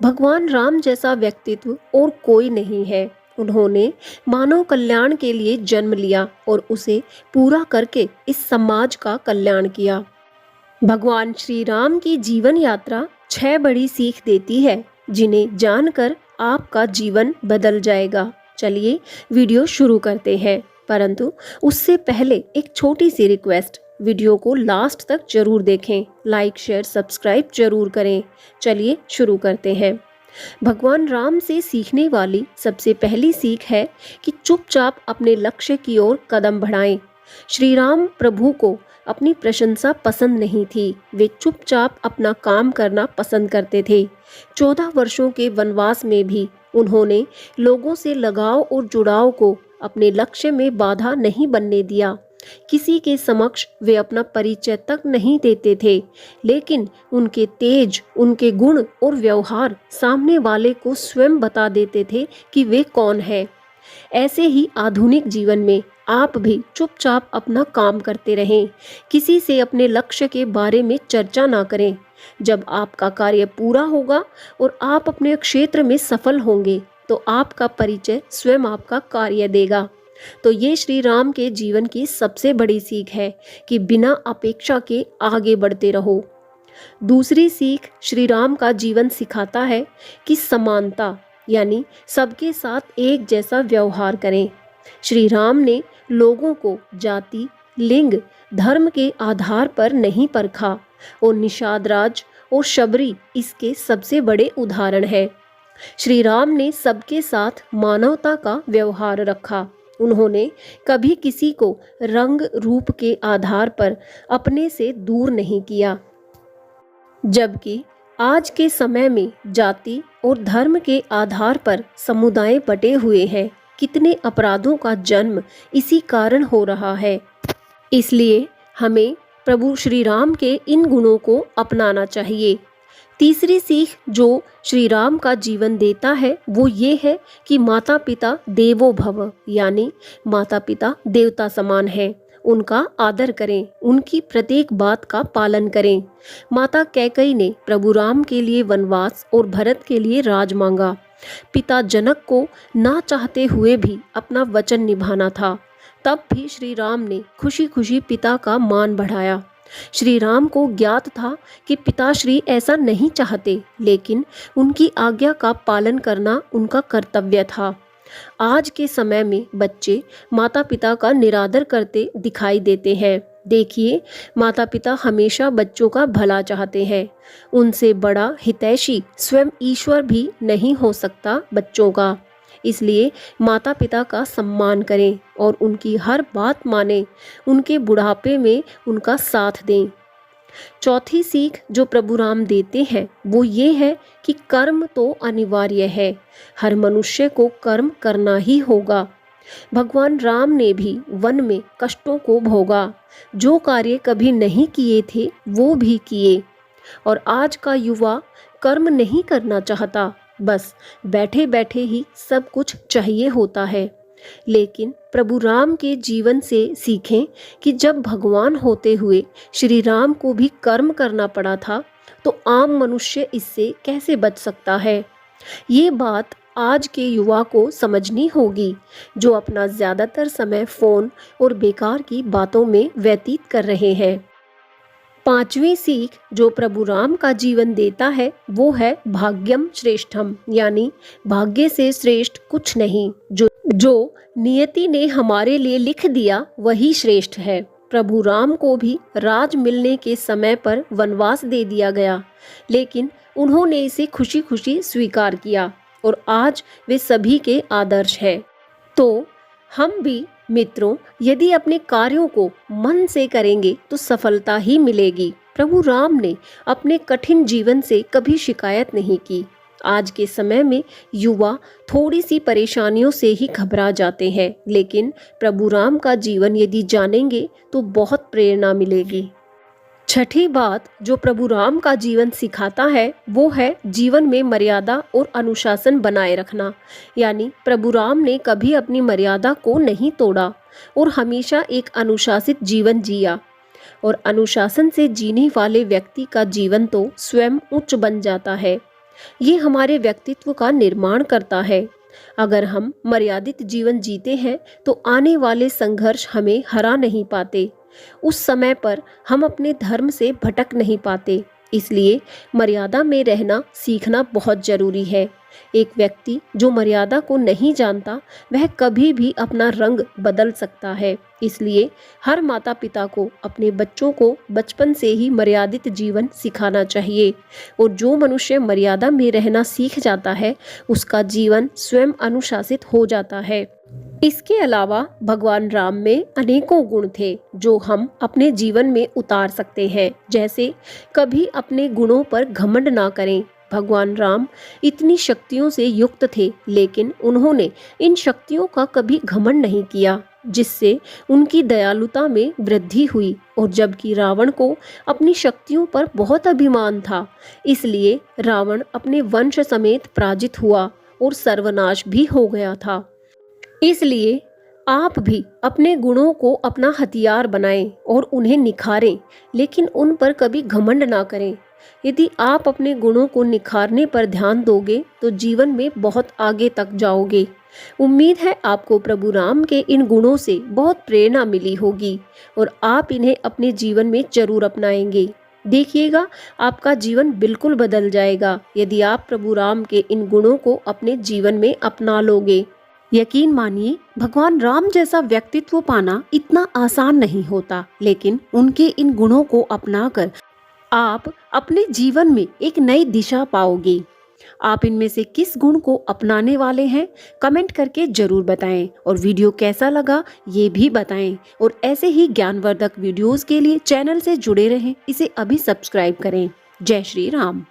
भगवान राम जैसा व्यक्तित्व और कोई नहीं है। उन्होंने मानव कल्याण के लिए जन्म लिया और उसे पूरा करके इस समाज का कल्याण किया। भगवान श्री राम की जीवन यात्रा 6 बड़ी सीख देती है, जिन्हें जानकर आपका जीवन बदल जाएगा। चलिए वीडियो शुरू करते हैं, परंतु उससे पहले एक छोटी सी रिक्वेस्ट, वीडियो को लास्ट तक जरूर देखें, लाइक शेयर सब्सक्राइब जरूर करें। चलिए शुरू करते हैं। भगवान राम से सीखने वाली सबसे पहली सीख है कि चुपचाप अपने लक्ष्य की ओर कदम बढ़ाएं। श्री राम प्रभु को अपनी प्रशंसा पसंद नहीं थी, वे चुपचाप अपना काम करना पसंद करते थे। 14 वर्षों के वनवास में भी उन्होंने लोगों से लगाव और जुड़ाव को अपने लक्ष्य में बाधा नहीं बनने दिया। किसी के समक्ष वे अपना परिचय तक नहीं देते थे, लेकिन उनके तेज, उनके गुण और व्यवहार सामने वाले को स्वयं बता देते थे कि वे कौन है। ऐसे ही आधुनिक जीवन में आप भी चुपचाप अपना काम करते रहें, किसी से अपने लक्ष्य के बारे में चर्चा ना करें। जब आपका कार्य पूरा होगा और आप अपने क्षेत्र में सफल होंगे, तो आपका परिचय स्वयं आपका कार्य देगा। तो ये श्री राम के जीवन की सबसे बड़ी सीख है कि बिना अपेक्षा के आगे बढ़ते रहो। दूसरी सीख श्री राम का जीवन सिखाता है कि समानता, यानी सबके साथ एक जैसा व्यवहार करें। श्री राम ने लोगों को जाति, लिंग, धर्म के आधार पर नहीं परखा और निषाद राज और शबरी इसके सबसे बड़े उदाहरण हैं। श्री राम ने सबके साथ मानवता का व्यवहार रखा। उन्होंने कभी किसी को रंग रूप के आधार पर अपने से दूर नहीं किया। जबकि आज के समय में जाति और धर्म के आधार पर समुदाय बटे हुए हैं। कितने अपराधों का जन्म इसी कारण हो रहा है। इसलिए हमें प्रभु श्री राम के इन गुणों को अपनाना चाहिए। तीसरी सीख जो श्री राम का जीवन देता है वो ये है कि माता पिता देवो भव, यानी माता पिता देवता समान हैं। उनका आदर करें, उनकी प्रत्येक बात का पालन करें। माता कैकेयी ने प्रभु राम के लिए वनवास और भरत के लिए राज मांगा। पिता जनक को ना चाहते हुए भी अपना वचन निभाना था, तब भी श्री राम ने खुशी खुशी पिता का मान बढ़ाया। श्री राम को ज्ञात था कि पिताश्री ऐसा नहीं चाहते, लेकिन उनकी आज्ञा का पालन करना उनका कर्तव्य था। आज के समय में बच्चे माता पिता का निरादर करते दिखाई देते हैं। देखिए, माता पिता हमेशा बच्चों का भला चाहते हैं। उनसे बड़ा हितैषी स्वयं ईश्वर भी नहीं हो सकता बच्चों का। इसलिए माता पिता का सम्मान करें और उनकी हर बात मानें, उनके बुढ़ापे में उनका साथ दें। चौथी सीख जो प्रभु राम देते हैं वो ये है कि कर्म तो अनिवार्य है, हर मनुष्य को कर्म करना ही होगा। भगवान राम ने भी वन में कष्टों को भोगा, जो कार्य कभी नहीं किए थे वो भी किए। और आज का युवा कर्म नहीं करना चाहता, बस बैठे बैठे ही सब कुछ चाहिए होता है। लेकिन प्रभु राम के जीवन से सीखें कि जब भगवान होते हुए श्री राम को भी कर्म करना पड़ा था, तो आम मनुष्य इससे कैसे बच सकता है। ये बात आज के युवा को समझनी होगी, जो अपना ज़्यादातर समय फ़ोन और बेकार की बातों में व्यतीत कर रहे हैं। पांचवी सीख जो प्रभु राम का जीवन देता है वो है भाग्यम श्रेष्ठम, यानी भाग्य से श्रेष्ठ कुछ नहीं। जो नियति ने हमारे लिए लिख दिया वही श्रेष्ठ है। प्रभु राम को भी राज मिलने के समय पर वनवास दे दिया गया, लेकिन उन्होंने इसे खुशी खुशी स्वीकार किया और आज वे सभी के आदर्श हैं। तो हम भी मित्रों, यदि अपने कार्यों को मन से करेंगे तो सफलता ही मिलेगी। प्रभु राम ने अपने कठिन जीवन से कभी शिकायत नहीं की। आज के समय में युवा थोड़ी सी परेशानियों से ही घबरा जाते हैं, लेकिन प्रभु राम का जीवन यदि जानेंगे तो बहुत प्रेरणा मिलेगी। छठी बात जो प्रभु राम का जीवन सिखाता है वो है जीवन में मर्यादा और अनुशासन बनाए रखना। यानी प्रभु राम ने कभी अपनी मर्यादा को नहीं तोड़ा और हमेशा एक अनुशासित जीवन जिया। और अनुशासन से जीने वाले व्यक्ति का जीवन तो स्वयं उच्च बन जाता है। ये हमारे व्यक्तित्व का निर्माण करता है। अगर हम मर्यादित जीवन जीते हैं तो आने वाले संघर्ष हमें हरा नहीं पाते। उस समय पर हम अपने धर्म से भटक नहीं पाते। इसलिए मर्यादा में रहना सीखना बहुत जरूरी है। एक व्यक्ति जो मर्यादा को नहीं जानता वह कभी भी अपना रंग बदल सकता है। इसलिए हर माता पिता को अपने बच्चों को बचपन से ही मर्यादित जीवन सिखाना चाहिए। और जो मनुष्य मर्यादा में रहना सीख जाता है उसका जीवन स्वयं अनुशासित हो जाता है। इसके अलावा भगवान राम में अनेकों गुण थे जो हम अपने जीवन में उतार सकते हैं। जैसे कभी अपने गुणों पर घमंड ना करें। भगवान राम इतनी शक्तियों से युक्त थे लेकिन उन्होंने इन शक्तियों का कभी घमंड नहीं किया, जिससे उनकी दयालुता में वृद्धि हुई। और जबकि रावण को अपनी शक्तियों पर बहुत अभिमान था, इसलिए रावण अपने वंश समेत पराजित हुआ और सर्वनाश भी हो गया था। इसलिए आप भी अपने गुणों को अपना हथियार बनाएं और उन्हें निखारें, लेकिन उन पर कभी घमंड ना करें। यदि आप अपने गुणों को निखारने पर ध्यान दोगे तो जीवन में बहुत आगे तक जाओगे। उम्मीद है आपको प्रभु राम के इन गुणों से बहुत प्रेरणा मिली होगी और आप इन्हें अपने जीवन में जरूर अपनाएंगे। देखिएगा आपका जीवन बिल्कुल बदल जाएगा यदि आप प्रभु राम के इन गुणों को अपने जीवन में अपना लोगे। यकीन मानिए, भगवान राम जैसा व्यक्तित्व पाना इतना आसान नहीं होता, लेकिन उनके इन गुणों को अपनाकर आप अपने जीवन में एक नई दिशा पाओगे। आप इनमें से किस गुण को अपनाने वाले हैं कमेंट करके जरूर बताएं और वीडियो कैसा लगा ये भी बताएं। और ऐसे ही ज्ञानवर्धक वीडियोस के लिए चैनल से जुड़े रहें, इसे अभी सब्सक्राइब करें। जय श्री राम।